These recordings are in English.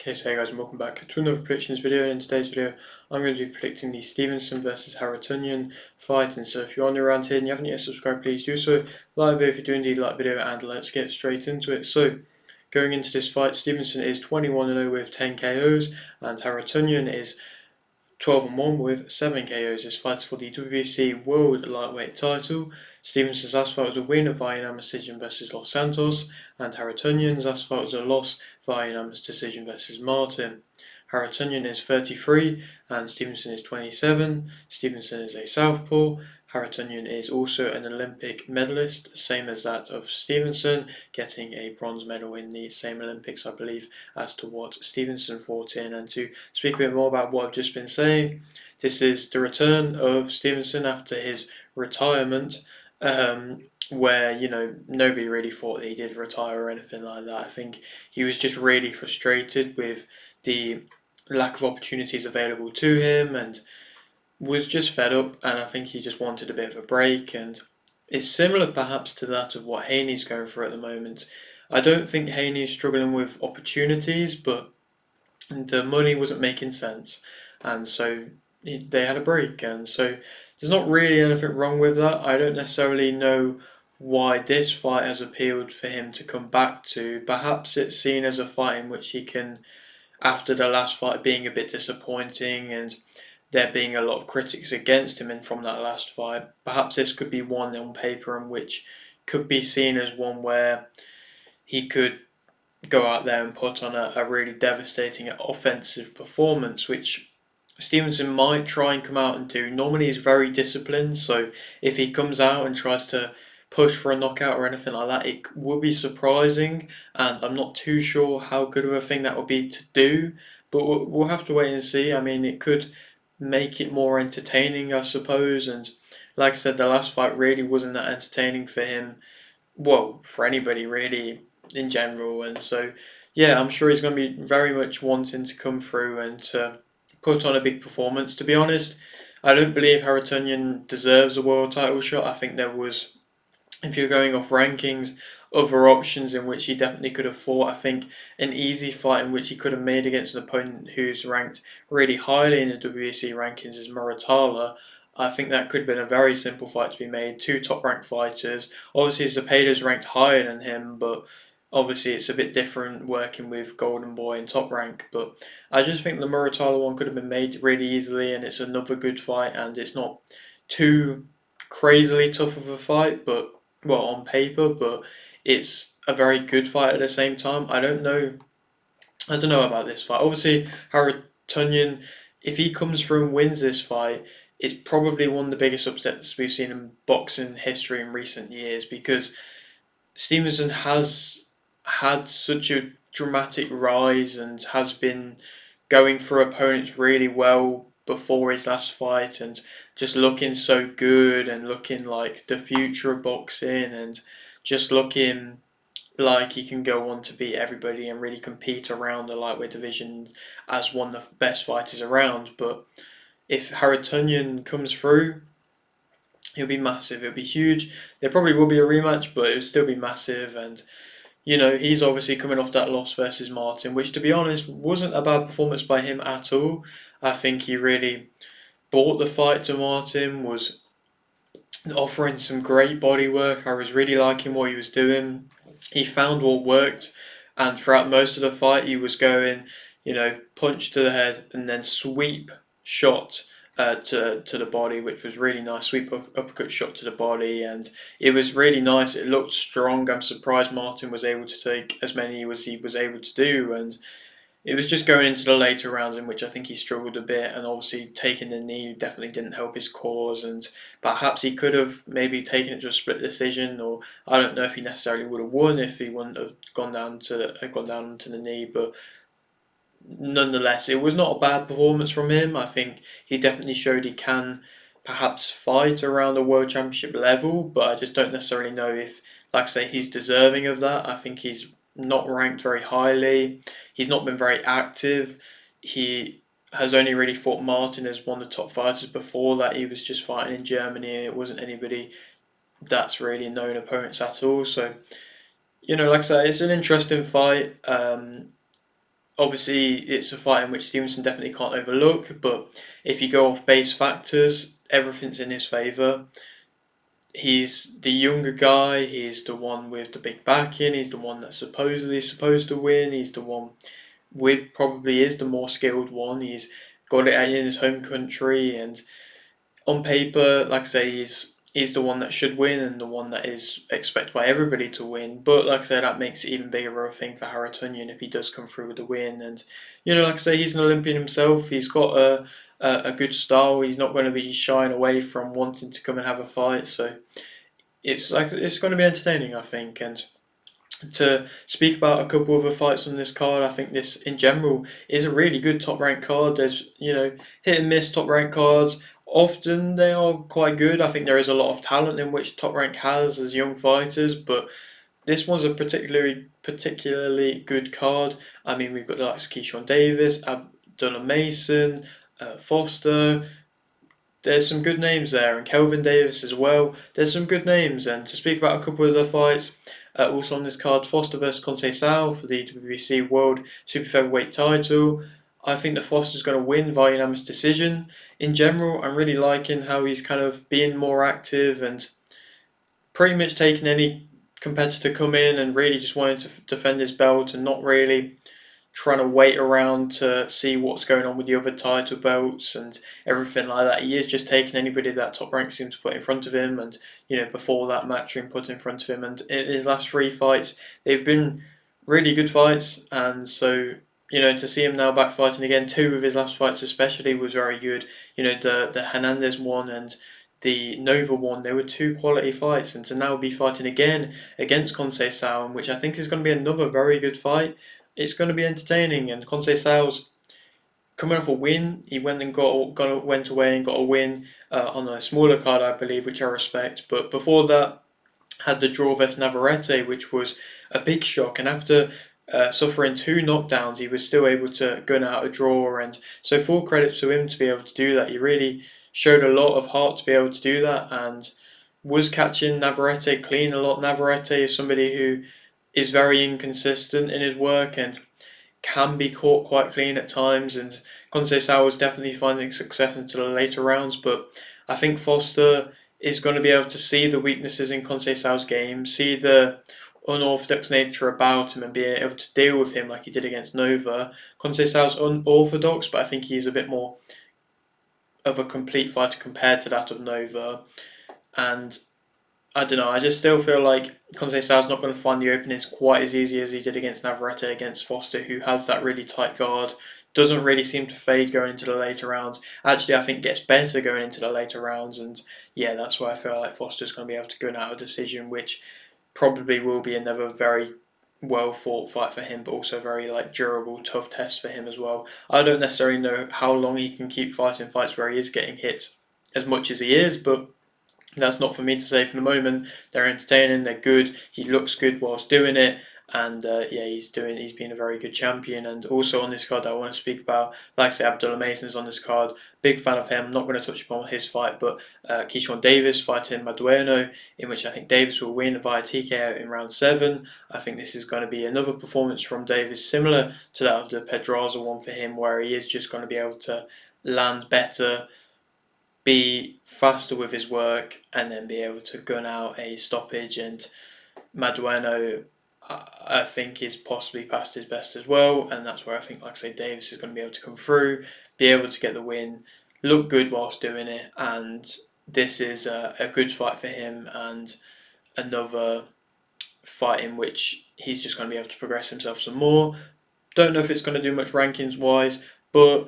Okay, so hey guys, and welcome back to another predictions video. And in today's video, I'm going to be predicting the Stevenson versus Harutyunyan fight. And so if you're new around here and you haven't yet subscribed, please do so. Like the video if you do indeed like the video, and let's get straight into it. So, going into this fight, Stevenson is 21-0 with 10 KOs, and Harutyunyan is 12-1 with 7 KOs. This fight is for the WBC World Lightweight title. Stevenson's last fight was a win via unanimous decision versus Los Santos, and Harutyunyan's last fight was a loss via unanimous decision versus Martin. Harutyunyan is 33 and Stevenson is 27. Stevenson is a southpaw. Harutyunyan is also an Olympic medalist, same as that of Stevenson, getting a bronze medal in the same Olympics, I believe, as to what Stevenson fought in. And to speak a bit more about what I've just been saying, this is the return of Stevenson after his retirement, where, nobody really thought that he did retire or anything like that. I think he was just really frustrated with the lack of opportunities available to him and was just fed up, and I think he just wanted a bit of a break. And it's similar perhaps to that of what Haney's going through at the moment. I don't think Haney is struggling with opportunities, but the money wasn't making sense, and so they had a break. And so there's not really anything wrong with that. I don't necessarily know why this fight has appealed for him to come back to. Perhaps it's seen as a fight in which he can, after the last fight being a bit disappointing and there being a lot of critics against him and from that last fight, perhaps this could be one on paper in which could be seen as one where he could go out there and put on a really devastating offensive performance, which Stevenson might try and come out and do. Normally he's very disciplined, so if he comes out and tries to push for a knockout or anything like that, it would be surprising, and I'm not too sure how good of a thing that would be to do, but we'll have to wait and see. I mean, it could make it more entertaining, I suppose, and like I said, the last fight really wasn't that entertaining for him, well, for anybody really in general. And so, yeah, I'm sure he's going to be very much wanting to come through and to put on a big performance. To be honest, I don't believe Harutyunyan deserves a world title shot. I think there was, if you're going off rankings, other options in which he definitely could have fought. I think an easy fight in which he could have made against an opponent who's ranked really highly in the WBC rankings is Muratala. I think that could have been a very simple fight to be made. Two top-ranked fighters. Obviously, Zepeda's ranked higher than him, but obviously it's a bit different working with Golden Boy and Top Rank. But I just think the Muratala one could have been made really easily, and it's another good fight, and it's not too crazily tough of a fight, but well, on paper, but it's a very good fight at the same time. I don't know about this fight. Obviously, Harutyunyan, if he comes through and wins this fight, it's probably one of the biggest upsets we've seen in boxing history in recent years, because Stevenson has had such a dramatic rise and has been going for opponents really well before his last fight, and just looking so good and looking like the future of boxing, and just looking like he can go on to beat everybody and really compete around the lightweight division as one of the best fighters around. But if Harutyunyan comes through, it'll be massive, it'll be huge. There probably will be a rematch, but it'll still be massive. And he's obviously coming off that loss versus Martin, which, to be honest, wasn't a bad performance by him at all. I think he really bought the fight to Martin, was offering some great body work. I was really liking what he was doing. He found what worked, and throughout most of the fight, he was going, punch to the head and then sweep shot to the body, which was really nice. Sweep uppercut shot to the body, and it was really nice. It looked strong. I'm surprised Martin was able to take as many as he was able to do, and it was just going into the later rounds in which I think he struggled a bit, and obviously taking the knee definitely didn't help his cause, and perhaps he could have maybe taken it to a split decision, or I don't know if he necessarily would have won if he wouldn't have gone down to the knee. But nonetheless, it was not a bad performance from him. I think he definitely showed he can perhaps fight around the World Championship level, but I just don't necessarily know if, like I say, he's deserving of that. I think he's not ranked very highly. He's not been very active. He has only really fought Martin as one of the top fighters. Before that, he was just fighting in Germany, and it wasn't anybody that's really known opponents at all. So, like I say, it's an interesting fight. obviously it's a fight in which Stevenson definitely can't overlook, but if you go off base factors, everything's in his favour. He's the younger guy, he's the one with the big backing, he's the one that's supposedly supposed to win, he's the one with probably is the more skilled one. He's got it in his home country, and on paper, like I say, he's the one that should win and the one that is expected by everybody to win. But like I say, that makes it even bigger of a thing for Harutyunyan if he does come through with the win. And like I say, he's an Olympian himself. He's got a good style. He's not going to be shying away from wanting to come and have a fight. So it's going to be entertaining, I think. And to speak about a couple of the fights on this card, I think this in general is a really good top rank card. There's hit and miss top rank cards. Often they are quite good. I think there is a lot of talent in which top rank has as young fighters, but this one's a particularly good card. I mean, we've got the likes of Keyshawn Davis, Abdullah Mason, Foster. There's some good names there, and Kelvin Davis as well. There's some good names, and to speak about a couple of the fights, also on this card, Foster versus Conceição for the WBC World Super Featherweight title. I think that Foster's going to win via unanimous decision. In general, I'm really liking how he's kind of being more active and pretty much taking any competitor come in and really just wanting to defend his belt and not really trying to wait around to see what's going on with the other title belts and everything like that. He is just taking anybody that Top Rank seems to put in front of him, and before that Matchroom put in front of him. And in his last 3 fights, they've been really good fights, and so to see him now back fighting again, 2 of his last fights especially was very good. The Hernandez one and the Nova one, they were 2 quality fights, and to now be fighting again against Conceição, which I think is going to be another very good fight. It's going to be entertaining, and Conceição's coming off a win. He went and went away and got a win on a smaller card, I believe, which I respect. But before that, had the draw versus Navarrete, which was a big shock. And after suffering 2 knockdowns, he was still able to gun out a draw. And so full credit to him to be able to do that. He really showed a lot of heart to be able to do that, and was catching Navarrete clean a lot. Navarrete is somebody who is very inconsistent in his work and can be caught quite clean at times, and Conceição was definitely finding success into the later rounds, but I think Foster is going to be able to see the weaknesses in Conceição's game, see the unorthodox nature about him and being able to deal with him like he did against Nova. Conceição's unorthodox, but I think he's a bit more of a complete fighter compared to that of Nova, and I don't know, I just still feel like Conceição's not going to find the openings quite as easy as he did against Navarrete, against Foster, who has that really tight guard, doesn't really seem to fade going into the later rounds. Actually, I think gets better going into the later rounds, and yeah, that's why I feel like Foster's going to be able to gun out a decision, which probably will be another very well fought fight for him, but also very durable, tough test for him as well. I don't necessarily know how long he can keep fighting fights where he is getting hit as much as he is, but that's not for me to say for the moment. They're entertaining, they're good, he looks good whilst doing it, and yeah, he's been a very good champion. And also on this card I want to speak about, like I say, Abdullah Mason's on this card. Big fan of him. Not going to touch upon his fight, but Keyshawn Davis fighting Madueno, in which I think Davis will win via TKO in round 7. I think this is going to be another performance from Davis similar to that of the Pedraza one for him, where he is just going to be able to land better, be faster with his work, and then be able to gun out a stoppage. And Madueno, I think, is possibly past his best as well, and that's where I think, like I say, Davis is going to be able to come through, be able to get the win, look good whilst doing it, and this is a good fight for him, and another fight in which he's just going to be able to progress himself some more. Don't know if it's going to do much rankings wise, but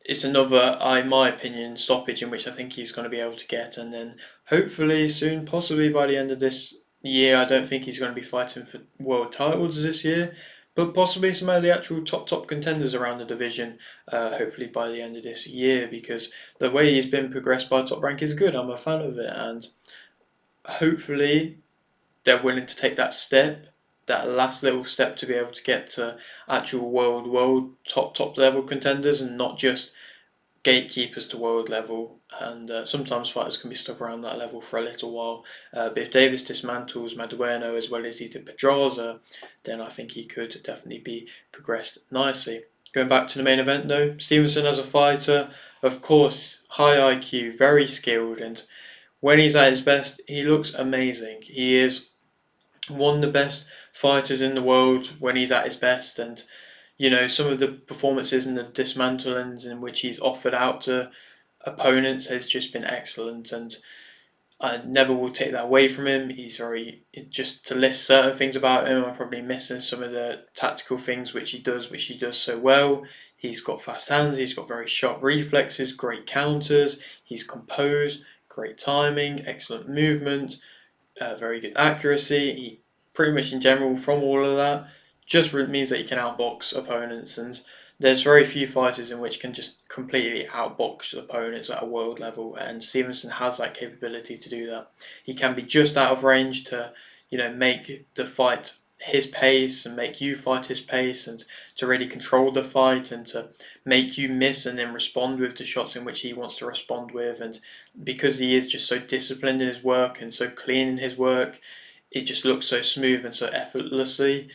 it's another, in my opinion, stoppage in which I think he's going to be able to get, and then hopefully soon, possibly by the end of this year, I don't think he's going to be fighting for world titles this year, but possibly some of the actual top contenders around the division, hopefully by the end of this year, because the way he's been progressed by Top Rank is good. I'm a fan of it, and hopefully they're willing to take that step, that last little step, to be able to get to actual world top level contenders, and not just gatekeepers to world level, and sometimes fighters can be stuck around that level for a little while. But if Davis dismantles Madueno as well as he did Pedraza, then I think he could definitely be progressed nicely. Going back to the main event though, Stevenson as a fighter, of course, high IQ, very skilled, and when he's at his best, he looks amazing. He is one of the best fighters in the world when he's at his best, and some of the performances and the dismantlings in which he's offered out to opponents has just been excellent, and I never will take that away from him. He's just to list certain things about him, I'm probably missing some of the tactical things which he does so well. He's got fast hands, he's got very sharp reflexes, great counters, he's composed, great timing, excellent movement, very good accuracy. He pretty much in general from all of that just means that he can outbox opponents, and there's very few fighters in which can just completely outbox opponents at a world level, and Stevenson has that capability to do that. He can be just out of range to make the fight his pace and make you fight his pace, and to really control the fight and to make you miss and then respond with the shots in which he wants to respond with. And because he is just so disciplined in his work and so clean in his work, it just looks so smooth and so effortlessly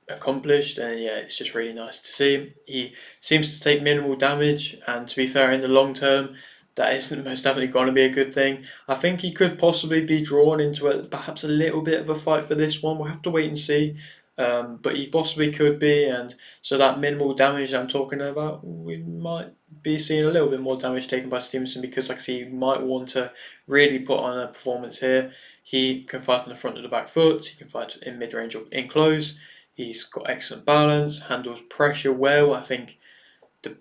accomplished, and yeah, it's just really nice to see. He seems to take minimal damage, and to be fair, in the long term, that isn't most definitely going to be a good thing. I think he could possibly be drawn into perhaps a little bit of a fight for this one. We'll have to wait and see. But he possibly could be, and so that minimal damage I'm talking about, we might be seeing a little bit more damage taken by Stevenson, because like I see, he might want to really put on a performance here. He can fight on the front of the back foot, he can fight in mid-range or in close, he's got excellent balance, handles pressure well. I think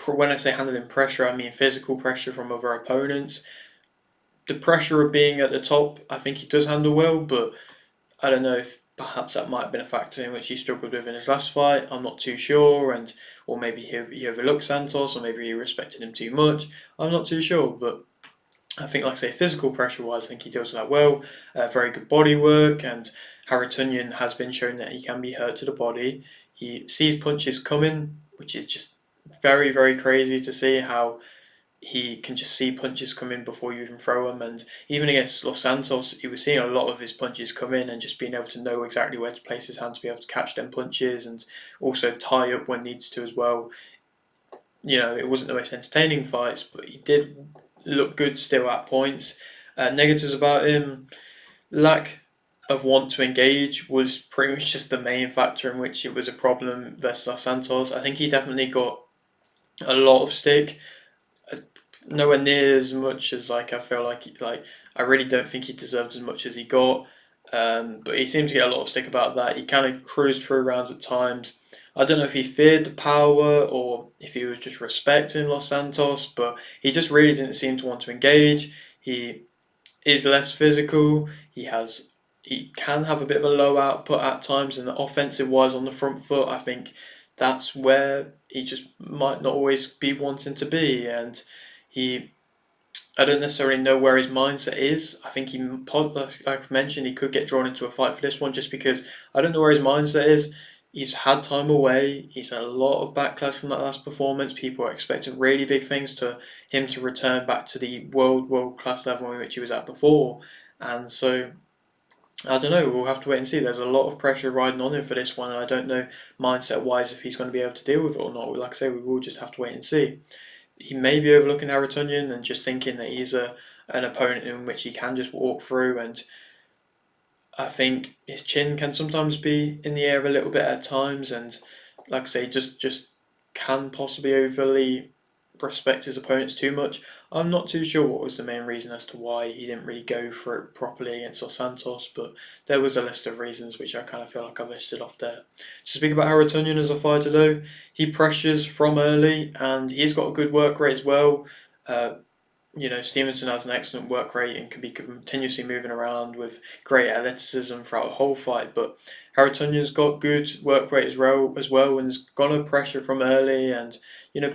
when I say handling pressure, I mean physical pressure from other opponents. The pressure of being at the top, I think he does handle well, but I don't know if perhaps that might have been a factor in which he struggled with in his last fight. I'm not too sure, or maybe he overlooked Santos, or maybe he respected him too much. I'm not too sure, but I think, like I say, physical pressure wise, I think he deals with that well. Very good body work, and Harutyunyan has been shown that he can be hurt to the body. He sees punches coming, which is just very, very crazy to see how he can just see punches come in before you even throw them. And even against Los Santos, he was seeing a lot of his punches come in and just being able to know exactly where to place his hand to be able to catch them punches, and also tie up when needs to as well. It wasn't the most entertaining fights, but he did look good still at points. Negatives about him: lack of want to engage was pretty much just the main factor in which it was a problem versus Los Santos. I think he definitely got a lot of stick, nowhere near as much as I feel like I really don't think he deserved as much as he got. But he seemed to get a lot of stick about that. He kind of cruised through rounds at times. I don't know if he feared the power or if he was just respecting Los Santos, but he just really didn't seem to want to engage. He is less physical. He can have a bit of a low output at times, and offensive wise on the front foot, I think that's where he just might not always be wanting to be. And I don't necessarily know where his mindset is. I think like I mentioned, he could get drawn into a fight for this one, just because I don't know where his mindset is. He's had time away. He's had a lot of backlash from that last performance. People are expecting really big things to him to return back to the world class level in which he was at before. And so I don't know. We'll have to wait and see. There's a lot of pressure riding on him for this one. And I don't know mindset wise if he's going to be able to deal with it or not. Like I say, we will just have to wait and see. He may be overlooking Harutyunyan and just thinking that he's an opponent in which he can just walk through, and I think his chin can sometimes be in the air a little bit at times, and like I say, just can possibly overly respect his opponents too much. I'm not too sure what was the main reason as to why he didn't really go for it properly against Los Santos, but there was a list of reasons which I kind of feel like I've listed off there. To speak about Harutyunyan as a fighter though, he pressures from early and he's got a good work rate as well. Stevenson has an excellent work rate and can be continuously moving around with great athleticism throughout the whole fight. But Harutyunyan's got good work rate as well, and has gone to pressure from early, and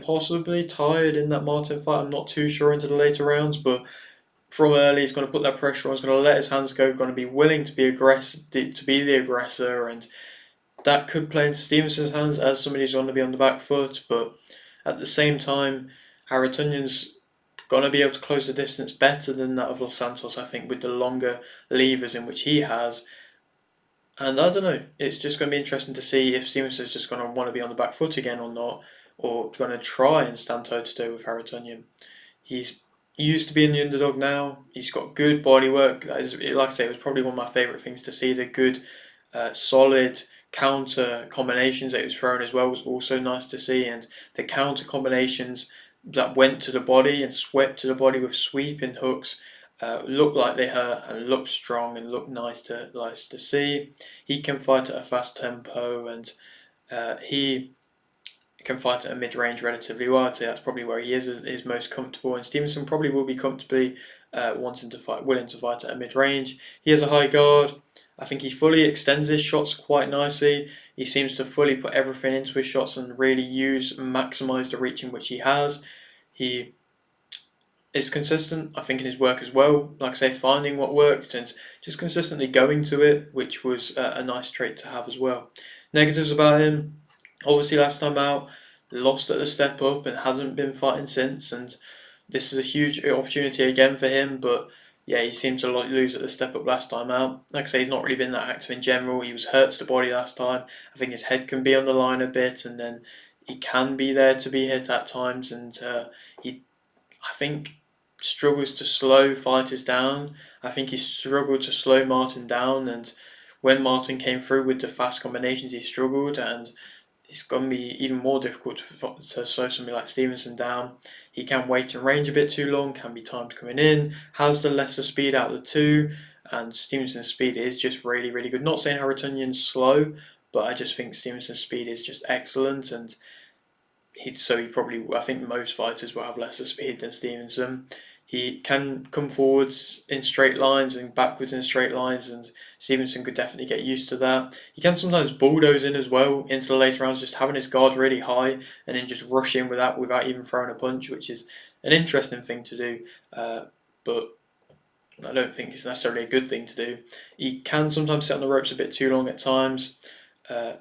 possibly tired in that Martin fight. I'm not too sure into the later rounds, but from early he's going to put that pressure on. He's going to let his hands go. Going to be willing to be the aggressor, and that could play into Stevenson's hands as somebody who's going to be on the back foot. But at the same time, Harutyunyan's gonna be able to close the distance better than that of Los Santos, I think, with the longer levers in which he has. And I don't know, it's just going to be interesting to see if Stevenson's just going to want to be on the back foot again or not, or going to try and stand toe to toe with Harutyunyan. He's used to being the underdog now. He's got good body work. Like I say, it was probably one of my favourite things to see. The good, solid counter combinations that he was throwing as well was also nice to see, and the counter combinations that went to the body and swept to the body with sweeping hooks looked like they hurt and looked strong and looked nice to see. He can fight at a fast tempo, and he can fight at a mid-range relatively well. I'd say that's probably where he is most comfortable, and Stevenson probably will be comfortably willing to fight at a mid-range. He has a high guard. I think he fully extends his shots quite nicely. He seems to fully put everything into his shots and really maximise the reach in which he has. He is consistent, I think, in his work as well. Like I say, finding what worked and just consistently going to it, which was a nice trait to have as well. Negatives about him: obviously last time out, lost at the step up and hasn't been fighting since. And this is a huge opportunity again for him, but yeah, he seemed to lose at the step up last time out. Like I say, he's not really been that active in general. He was hurt to the body last time. I think his head can be on the line a bit, and then he can be there to be hit at times. And I think, struggles to slow fighters down. I think he struggled to slow Martin down, and when Martin came through with the fast combinations, he struggled, and it's going to be even more difficult to slow somebody like Stevenson down. He can wait in range a bit too long, can be timed coming in, has the lesser speed out of the two, and Stevenson's speed is just really, really good. Not saying Harutyunyan's slow, but I just think Stevenson's speed is just excellent, and he probably, I think most fighters will have lesser speed than Stevenson. He can come forwards in straight lines and backwards in straight lines, and Stevenson could definitely get used to that. He can sometimes bulldoze in as well into the later rounds, just having his guard really high and then just rush in without even throwing a punch, which is an interesting thing to do. But I don't think it's necessarily a good thing to do. He can sometimes sit on the ropes a bit too long at times.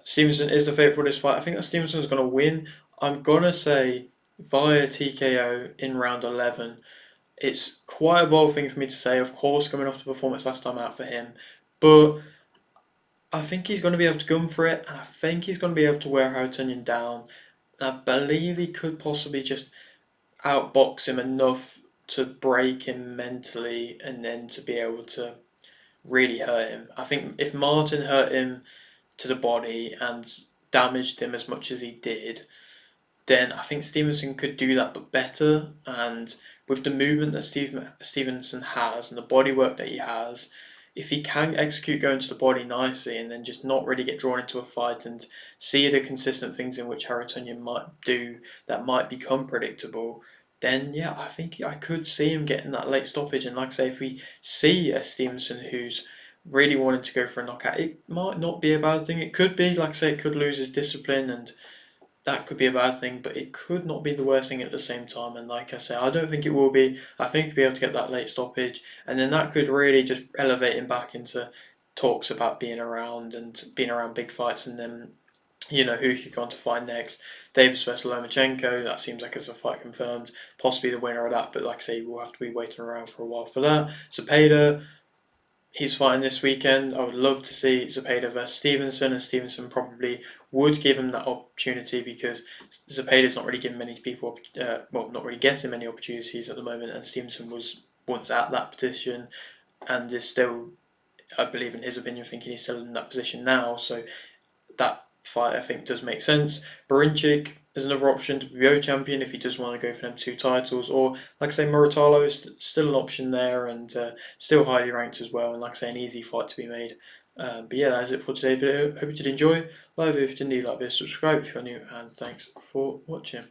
Stevenson is the favourite for this fight. I think that Stevenson's going to win. I'm going to say via TKO in round 11. It's quite a bold thing for me to say, of course, coming off the performance last time out for him. But I think he's going to be able to gun for it, and I think he's going to be able to wear Harutyunyan down. And I believe he could possibly just outbox him enough to break him mentally and then to be able to really hurt him. I think if Martin hurt him to the body and damaged him as much as he did, then I think Stevenson could do that but better. And with the movement that Stevenson has and the body work that he has, if he can execute going to the body nicely and then just not really get drawn into a fight and see the consistent things in which Harutyunyan might do that might become predictable, then yeah, I think I could see him getting that late stoppage. And like I say, if we see a Stevenson who's really wanting to go for a knockout, it might not be a bad thing. It could be, like I say, it could lose his discipline, and that could be a bad thing, but it could not be the worst thing at the same time. And like I say, I don't think it will be. I think he'll be able to get that late stoppage, and then that could really just elevate him back into talks about being around big fights, and then who he going to find next. Davis versus Lomachenko, that seems like it's a fight confirmed, possibly the winner of that, but like I say, we'll have to be waiting around for a while for that. Zepeda, he's fighting this weekend. I would love to see Zepeda versus Stevenson, and Stevenson probably would give him that opportunity because Zepeda's not really giving many people, not really getting many opportunities at the moment, and Stevenson was once at that position and is still, I believe in his opinion, thinking he's still in that position now. So that fight, I think, does make sense. Borincic is another option to be WBO champion if he does want to go for them two titles, or like I say, Muratalo is still an option there and still highly ranked as well, and like I say, an easy fight to be made. But yeah, that's it for today's video. Hope you did enjoy. Like if you did, like this, subscribe if you're new, and thanks for watching.